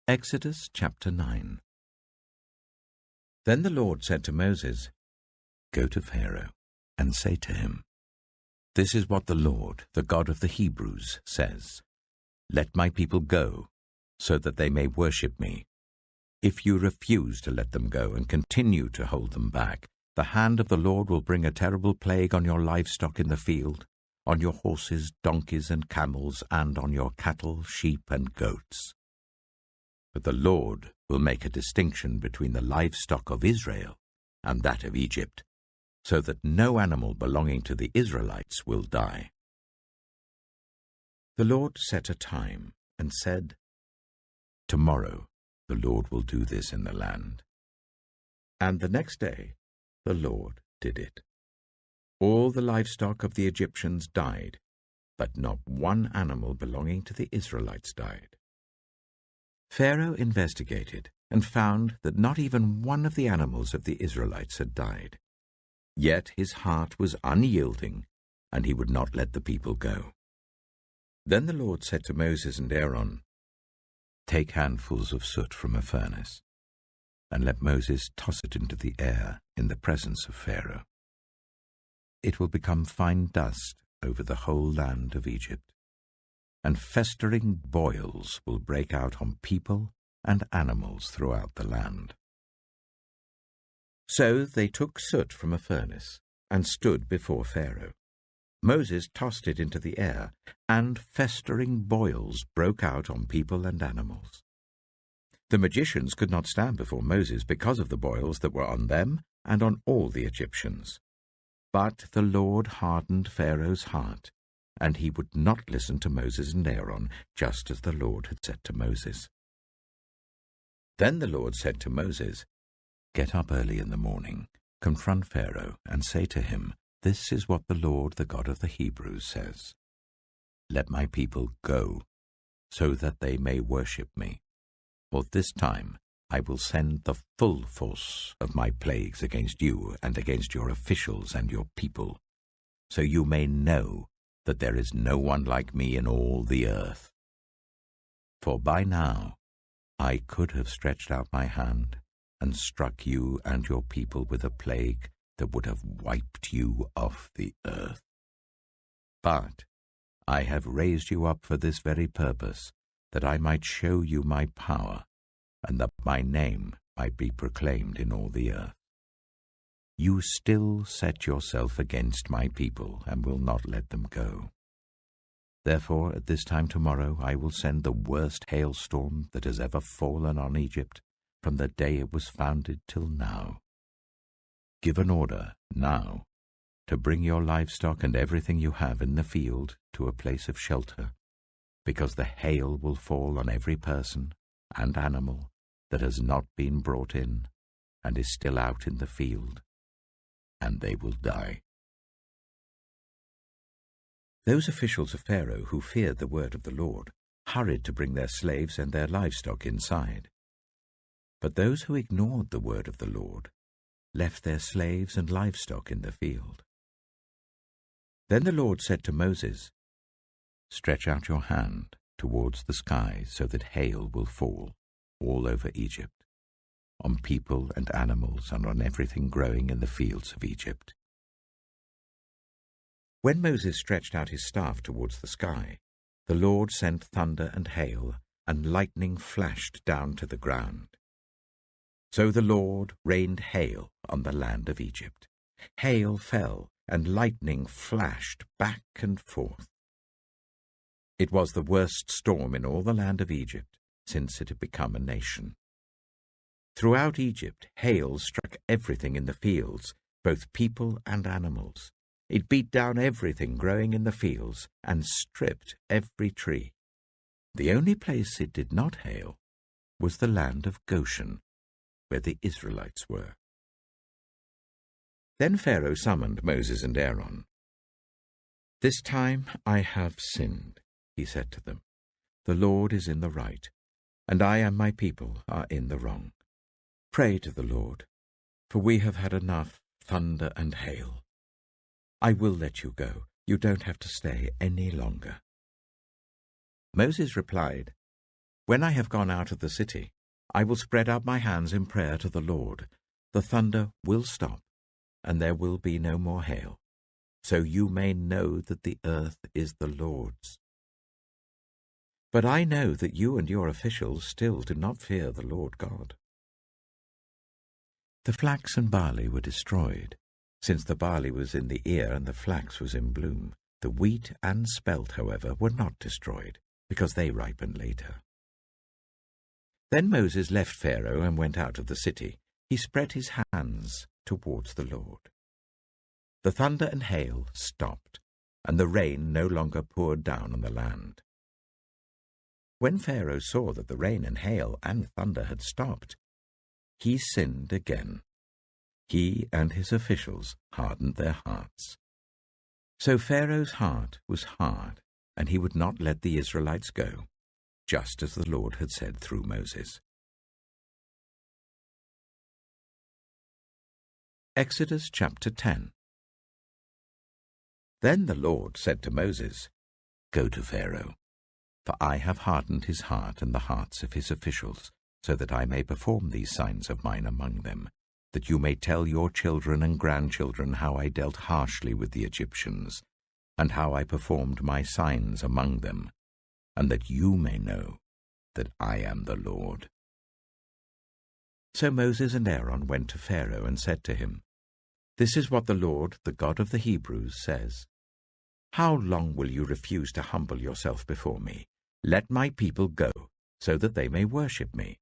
Exodus chapter 9. Then the Lord said to Moses, "Go to Pharaoh and say to him, 'This is what the Lord, the God of the Hebrews, says. Let my people go, so that they may worship me. If you refuse to let them go and continue to hold them back, the hand of the Lord will bring a terrible plague on your livestock in the field, on your horses, donkeys, and camels, and on your cattle, sheep, and goats. But the Lord will make a distinction between the livestock of Israel and that of Egypt, so that no animal belonging to the Israelites will die.'" The Lord set a time and said, "Tomorrow the Lord will do this in the land." And the next day the Lord did it. All the livestock of the Egyptians died, but not one animal belonging to the Israelites died. Pharaoh investigated and found that not even one of the animals of the Israelites had died. Yet his heart was unyielding, and he would not let the people go. Then the Lord said to Moses and Aaron, "Take handfuls of soot from a furnace, and let Moses toss it into the air in the presence of Pharaoh. It will become fine dust over the whole land of Egypt, and festering boils will break out on people and animals throughout the land." So they took soot from a furnace and stood before Pharaoh. Moses tossed it into the air, and festering boils broke out on people and animals. The magicians could not stand before Moses because of the boils that were on them and on all the Egyptians. But the Lord hardened Pharaoh's heart, and he would not listen to Moses and Aaron, just as the Lord had said to Moses. Then the Lord said to Moses, "Get up early in the morning, confront Pharaoh, and say to him, 'This is what the Lord, the God of the Hebrews, says. Let my people go, so that they may worship me. For this time I will send the full force of my plagues against you and against your officials and your people, so you may know that there is no one like me in all the earth. For by now I could have stretched out my hand and struck you and your people with a plague that would have wiped you off the earth. But I have raised you up for this very purpose, that I might show you my power, and that my name might be proclaimed in all the earth. You still set yourself against my people and will not let them go. Therefore, at this time tomorrow I will send the worst hailstorm that has ever fallen on Egypt from the day it was founded till now. Give an order now to bring your livestock and everything you have in the field to a place of shelter, because the hail will fall on every person and animal that has not been brought in and is still out in the field, and they will die." Those officials of Pharaoh who feared the word of the Lord hurried to bring their slaves and their livestock inside. But those who ignored the word of the Lord left their slaves and livestock in the field. Then the Lord said to Moses, "Stretch out your hand towards the sky so that hail will fall all over Egypt, on people and animals and on everything growing in the fields of Egypt." When Moses stretched out his staff towards the sky, the Lord sent thunder and hail, and lightning flashed down to the ground. So the Lord rained hail on the land of Egypt. Hail fell, and lightning flashed back and forth. It was the worst storm in all the land of Egypt since it had become a nation. Throughout Egypt, hail struck everything in the fields, both people and animals. It beat down everything growing in the fields and stripped every tree. The only place it did not hail was the land of Goshen, where the Israelites were. Then Pharaoh summoned Moses and Aaron. "This time I have sinned," he said to them. "The Lord is in the right, and I and my people are in the wrong. Pray to the Lord, for we have had enough thunder and hail. I will let you go. You don't have to stay any longer." Moses replied, When I have gone out of the city, I will spread out my hands in prayer to the Lord. The thunder will stop, and there will be no more hail, so you may know that the earth is the Lord's. But I know that you and your officials still do not fear the Lord God." The flax and barley were destroyed, since the barley was in the ear and the flax was in bloom. The wheat and spelt, however, were not destroyed, because they ripened later. Then Moses left Pharaoh and went out of the city. He spread his hands towards the Lord. The thunder and hail stopped, and the rain no longer poured down on the land. When Pharaoh saw that the rain and hail and thunder had stopped, he sinned again. He and his officials hardened their hearts. So Pharaoh's heart was hard, and he would not let the Israelites go, just as the Lord had said through Moses. Exodus chapter 10. Then the Lord said to Moses, "Go to Pharaoh, for I have hardened his heart and the hearts of his officials, so that I may perform these signs of mine among them, that you may tell your children and grandchildren how I dealt harshly with the Egyptians, and how I performed my signs among them, and that you may know that I am the Lord." So Moses and Aaron went to Pharaoh and said to him, "This is what the Lord, the God of the Hebrews, says. How long will you refuse to humble yourself before me? Let my people go, so that they may worship me.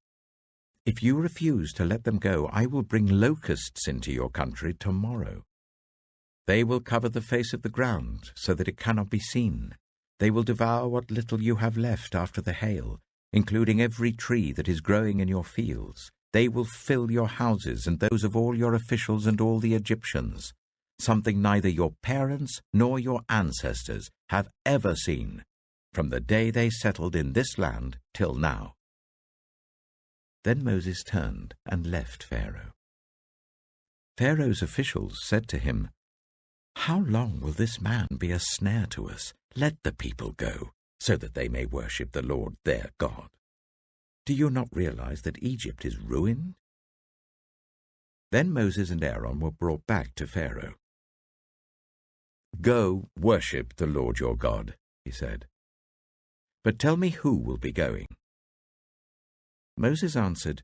If you refuse to let them go, I will bring locusts into your country tomorrow. They will cover the face of the ground, so that it cannot be seen. They will devour what little you have left after the hail, including every tree that is growing in your fields. They will fill your houses and those of all your officials and all the Egyptians, something neither your parents nor your ancestors have ever seen, from the day they settled in this land till now." Then Moses turned and left Pharaoh. Pharaoh's officials said to him, "How long will this man be a snare to us? Let the people go, so that they may worship the Lord their God. Do you not realize that Egypt is ruined?" Then Moses and Aaron were brought back to Pharaoh. "Go worship the Lord your God," he said. "But tell me who will be going." Moses answered,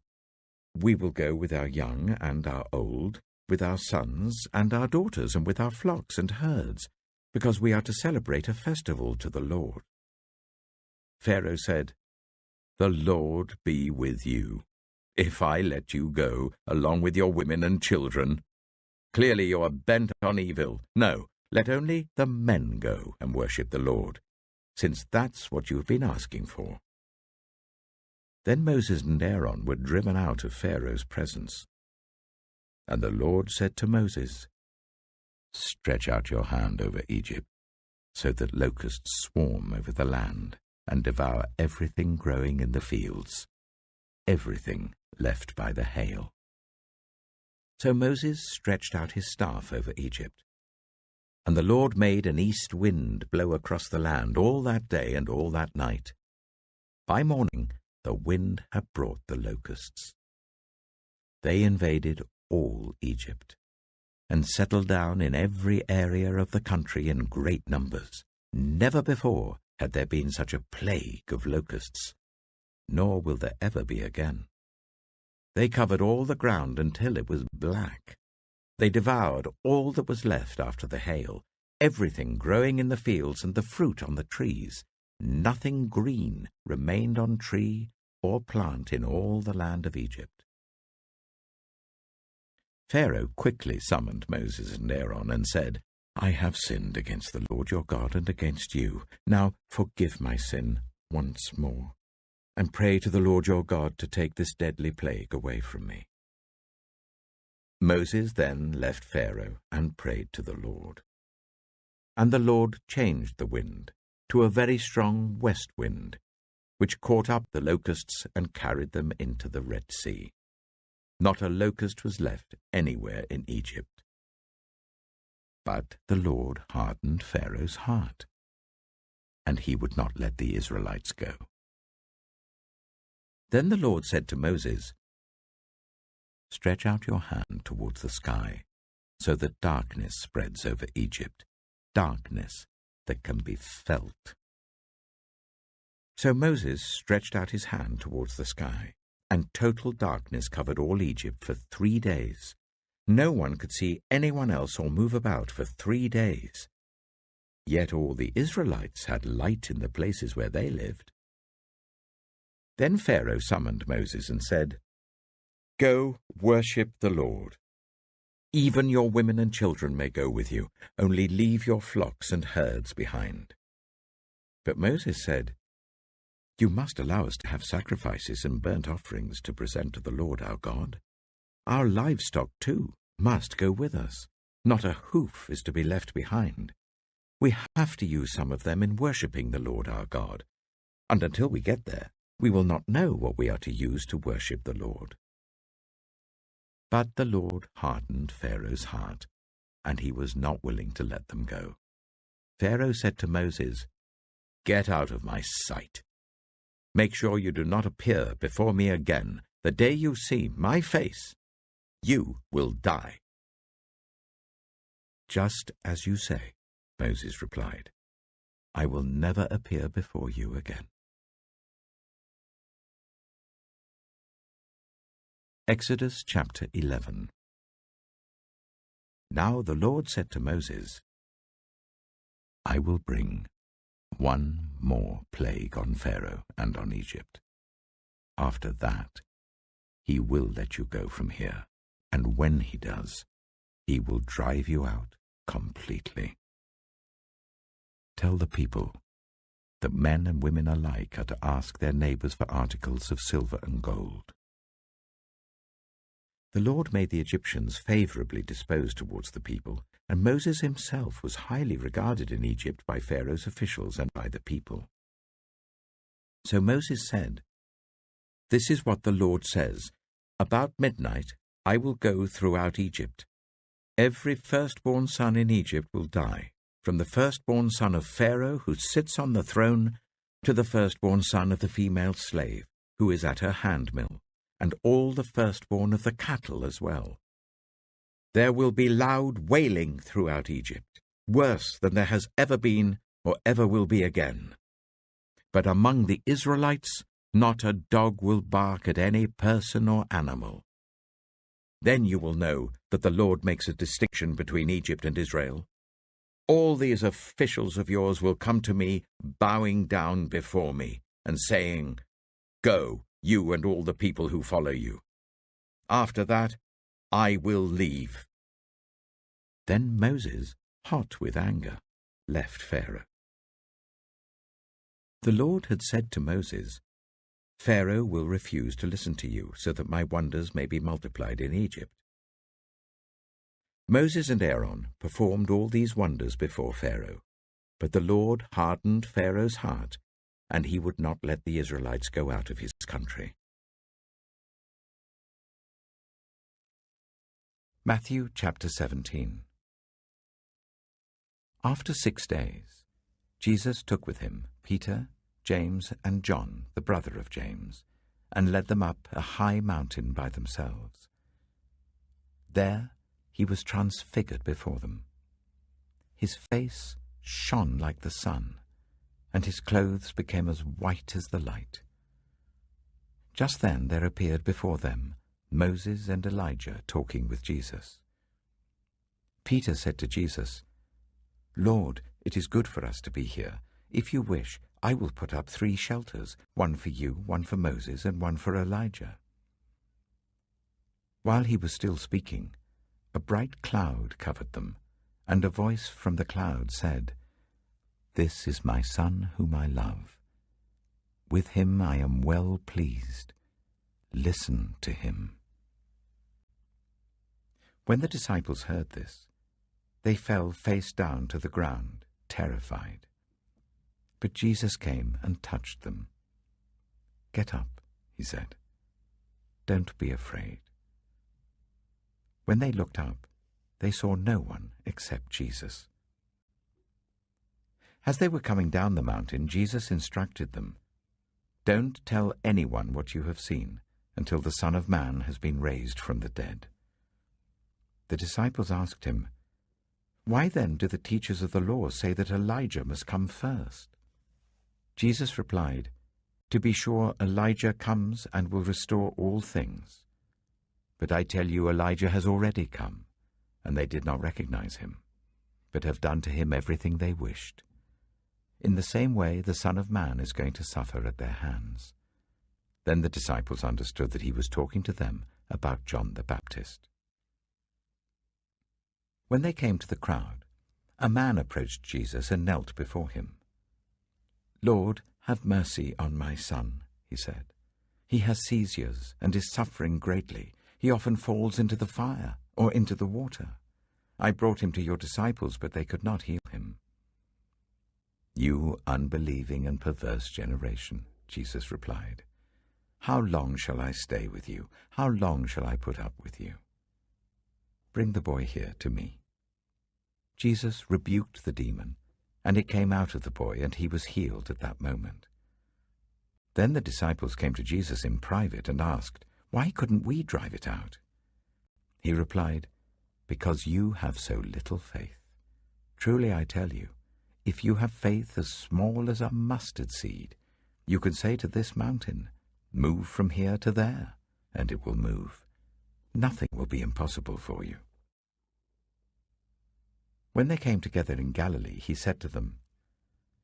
"We will go with our young and our old, with our sons and our daughters, and with our flocks and herds, because we are to celebrate a festival to the Lord." Pharaoh said, "The Lord be with you, if I let you go, along with your women and children. Clearly you are bent on evil. No, let only the men go and worship the Lord, since that's what you have been asking for." Then Moses and Aaron were driven out of Pharaoh's presence. And the Lord said to Moses, "Stretch out your hand over Egypt, so that locusts swarm over the land and devour everything growing in the fields, everything left by the hail." So Moses stretched out his staff over Egypt, and the Lord made an east wind blow across the land all that day and all that night. By morning the wind had brought the locusts. They invaded all Egypt, and settled down in every area of the country in great numbers. Never before had there been such a plague of locusts, nor will there ever be again. They covered all the ground until it was black. They devoured all that was left after the hail, everything growing in the fields and the fruit on the trees. Nothing green remained on tree or plant in all the land of Egypt. Pharaoh quickly summoned Moses and Aaron and said, "I have sinned against the Lord your God and against you. Now forgive my sin once more, and pray to the Lord your God to take this deadly plague away from me." Moses then left Pharaoh and prayed to the Lord. And the Lord changed the wind to a very strong west wind, which caught up the locusts and carried them into the Red Sea. Not a locust was left anywhere in Egypt. But the Lord hardened Pharaoh's heart, and he would not let the Israelites go. Then the Lord said to Moses, "Stretch out your hand towards the sky, so that darkness spreads over Egypt, darkness that can be felt." So Moses stretched out his hand towards the sky, and total darkness covered all Egypt for 3 days. No one could see anyone else or move about for 3 days. Yet all the Israelites had light in the places where they lived. Then Pharaoh summoned Moses and said, "Go, worship the Lord. Even your women and children may go with you, only leave your flocks and herds behind." But Moses said, "You must allow us to have sacrifices and burnt offerings to present to the Lord our God. Our livestock, too, must go with us. Not a hoof is to be left behind. We have to use some of them in worshipping the Lord our God, and until we get there, we will not know what we are to use to worship the Lord." But the Lord hardened Pharaoh's heart, and he was not willing to let them go. Pharaoh said to Moses, "Get out of my sight. Make sure you do not appear before me again. The day you see my face, you will die." "Just as you say," Moses replied. "I will never appear before you again." Exodus chapter 11. Now the Lord said to Moses, "I will bring one more plague on Pharaoh and on Egypt. After that, he will let you go from here, and when he does, he will drive you out completely. Tell the people that men and women alike are to ask their neighbors for articles of silver and gold." The Lord made the Egyptians favorably disposed towards the people, and Moses himself was highly regarded in Egypt by Pharaoh's officials and by the people. So Moses said, "This is what the Lord says. About midnight I will go throughout Egypt. Every firstborn son in Egypt will die, from the firstborn son of Pharaoh who sits on the throne to the firstborn son of the female slave who is at her handmill, and all the firstborn of the cattle as well. There will be loud wailing throughout Egypt, worse than there has ever been or ever will be again. But among the Israelites, not a dog will bark at any person or animal. Then you will know that the Lord makes a distinction between Egypt and Israel. All these officials of yours will come to me, bowing down before me, and saying, 'Go, you and all the people who follow you.' After that, I will leave." Then Moses, hot with anger, left Pharaoh. The Lord had said to Moses, "Pharaoh will refuse to listen to you, so that my wonders may be multiplied in Egypt." Moses and Aaron performed all these wonders before Pharaoh, but the Lord hardened Pharaoh's heart, and he would not let the Israelites go out of his country. Matthew chapter 17. After 6 days, Jesus took with him Peter, James, and John, the brother of James, and led them up a high mountain by themselves. There he was transfigured before them. His face shone like the sun, and his clothes became as white as the light. Just then there appeared before them Moses and Elijah talking with Jesus. Peter said to Jesus, "Lord, it is good for us to be here. If you wish, I will put up 3 shelters, one for you, one for Moses, and one for Elijah." While he was still speaking, a bright cloud covered them, and a voice from the cloud said, "This is my Son whom I love. With him I am well pleased. Listen to him." When the disciples heard this, they fell face down to the ground, terrified. But Jesus came and touched them. "Get up," he said. "Don't be afraid." When they looked up, they saw no one except Jesus. As they were coming down the mountain, Jesus instructed them, Don't tell anyone what you have seen until the Son of Man has been raised from the dead." The disciples asked him, "Why then do the teachers of the law say that Elijah must come first?" Jesus replied, "To be sure, Elijah comes and will restore all things. But I tell you, Elijah has already come, and they did not recognize him, but have done to him everything they wished. In the same way, the Son of Man is going to suffer at their hands." Then the disciples understood that he was talking to them about John the Baptist. When they came to the crowd, a man approached Jesus and knelt before him. "Lord, have mercy on my son," he said. "He has seizures and is suffering greatly. He often falls into the fire or into the water. I brought him to your disciples, but they could not heal him." "You unbelieving and perverse generation," Jesus replied, "how long shall I stay with you? How long shall I put up with you? Bring the boy here to me." Jesus rebuked the demon, and it came out of the boy, and he was healed at that moment. Then the disciples came to Jesus in private and asked, "Why couldn't we drive it out?" He replied, "Because you have so little faith. Truly I tell you, if you have faith as small as a mustard seed, you can say to this mountain, 'Move from here to there,' and it will move. Nothing will be impossible for you." When they came together in Galilee, he said to them,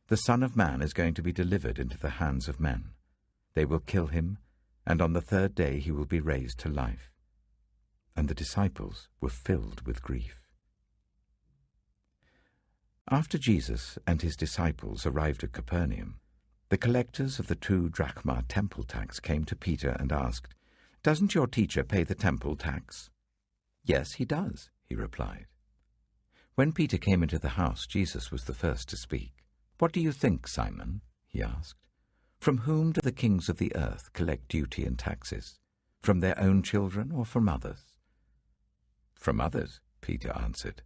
"The Son of Man is going to be delivered into the hands of men. They will kill him, and on the third day he will be raised to life." And the disciples were filled with grief. After Jesus and his disciples arrived at Capernaum, the collectors of the 2 drachma temple tax came to Peter and asked, "Doesn't your teacher pay the temple tax?" "Yes, he does," he replied. When Peter came into the house, Jesus was the first to speak. "What do you think, Simon?" he asked. "From whom do the kings of the earth collect duty and taxes? From their own children or from others?" "From others," Peter answered.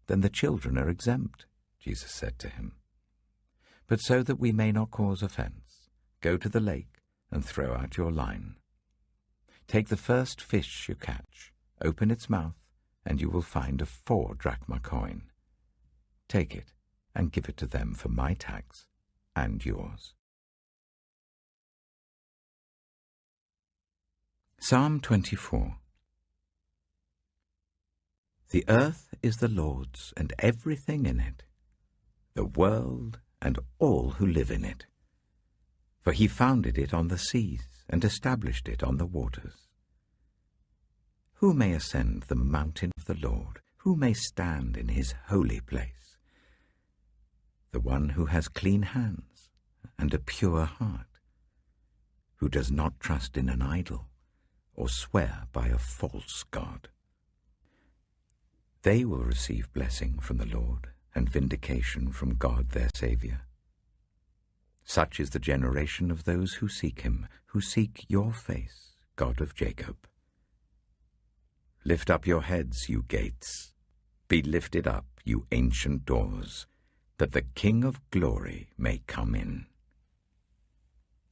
"Then the children are exempt," Jesus said to him. "But so that we may not cause offense, go to the lake and throw out your line. Take the first fish you catch, open its mouth, and you will find a 4 drachma coin. Take it and give it to them for my tax and yours." Psalm 24. The earth is the Lord's and everything in it, the world and all who live in it. For he founded it on the seas and established it on the waters. Who may ascend the mountain of the Lord? Who may stand in his holy place? The one who has clean hands and a pure heart, who does not trust in an idol or swear by a false god. They will receive blessing from the Lord and vindication from God their Saviour. Such is the generation of those who seek him, who seek your face, God of Jacob. Lift up your heads, you gates. Be lifted up, you ancient doors, that the King of glory may come in.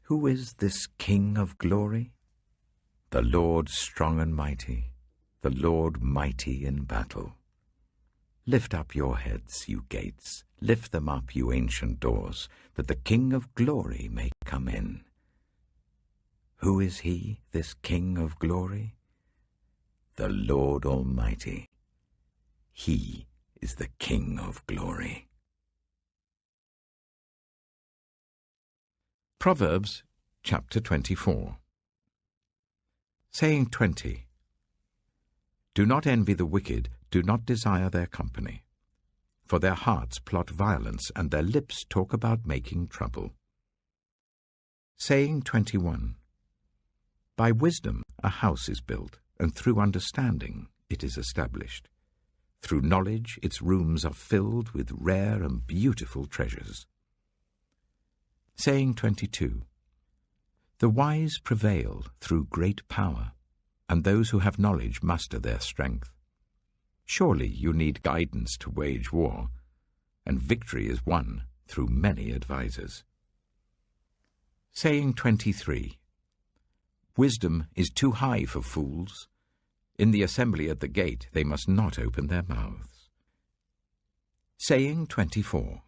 Who is this King of glory? The Lord strong and mighty, the Lord mighty in battle. Lift up your heads, you gates. Lift them up, you ancient doors, that the King of glory may come in. Who is he, this King of glory? The Lord Almighty. He is the King of glory. Proverbs chapter 24. Saying 20. Do not envy the wicked, do not desire their company. For their hearts plot violence, and their lips talk about making trouble. Saying 21. By wisdom a house is built, and through understanding it is established. Through knowledge its rooms are filled with rare and beautiful treasures. Saying 22. The wise prevail through great power, and those who have knowledge muster their strength. Surely you need guidance to wage war, and victory is won through many advisers. Saying 23. Wisdom is too high for fools. In the assembly at the gate they must not open their mouths. Saying 24.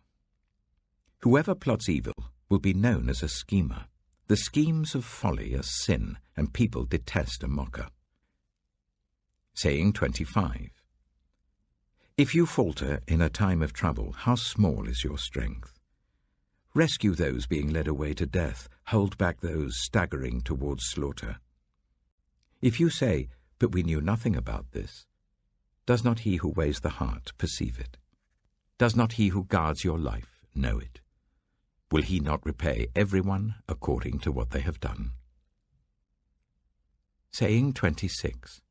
Whoever plots evil will be known as a schemer. The schemes of folly are sin, and people detest a mocker. Saying 25. If you falter in a time of trouble, how small is your strength? Rescue those being led away to death, hold back those staggering towards slaughter. If you say, "But we knew nothing about this," does not he who weighs the heart perceive it? Does not he who guards your life know it? Will he not repay everyone according to what they have done? Saying 26.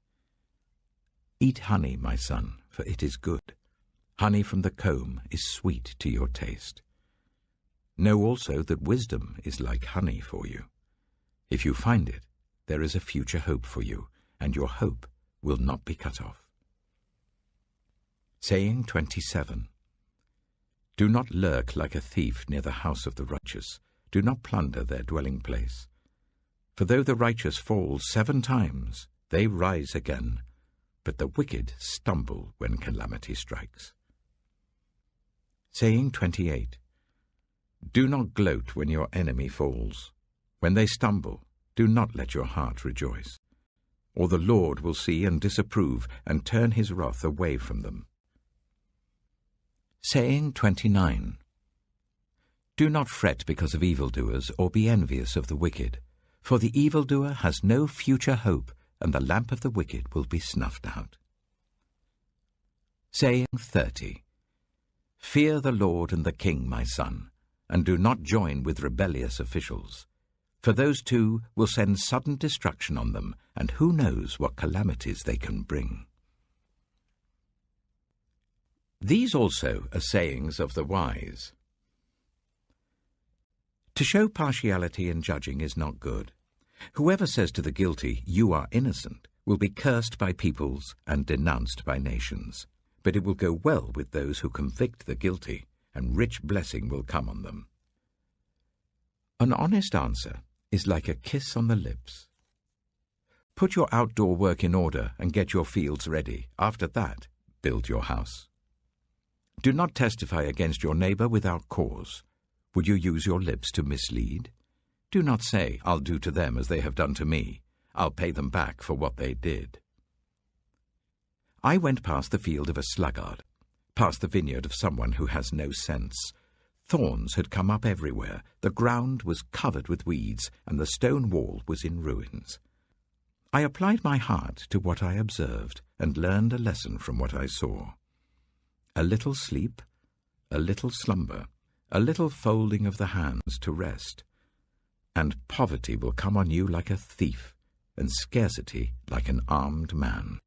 Eat honey, my son, for it is good. Honey from the comb is sweet to your taste. Know also that wisdom is like honey for you. If you find it, there is a future hope for you, and your hope will not be cut off. Saying 27. Do not lurk like a thief near the house of the righteous. Do not plunder their dwelling place. For though the righteous fall 7 times, they rise again, but the wicked stumble when calamity strikes. Saying 28. Do not gloat when your enemy falls. When they stumble, do not let your heart rejoice. Or the Lord will see and disapprove and turn his wrath away from them. Saying 29. Do not fret because of evildoers, or be envious of the wicked. For the evildoer has no future hope, and the lamp of the wicked will be snuffed out. Saying 30. Fear the Lord and the King, my son, and do not join with rebellious officials. For those two will send sudden destruction on them, and who knows what calamities they can bring. These also are sayings of the wise. To show partiality in judging is not good. Whoever says to the guilty, "You are innocent," will be cursed by peoples and denounced by nations. But it will go well with those who convict the guilty, and rich blessing will come on them. An honest answer is like a kiss on the lips. Put your outdoor work in order and get your fields ready. After that, build your house. Do not testify against your neighbor without cause. Would you use your lips to mislead? Do not say, "I'll do to them as they have done to me. I'll pay them back for what they did." I went past the field of a sluggard, past the vineyard of someone who has no sense. Thorns had come up everywhere, the ground was covered with weeds, and the stone wall was in ruins. I applied my heart to what I observed, and learned a lesson from what I saw. A little sleep, a little slumber, a little folding of the hands to rest, and poverty will come on you like a thief, and scarcity like an armed man.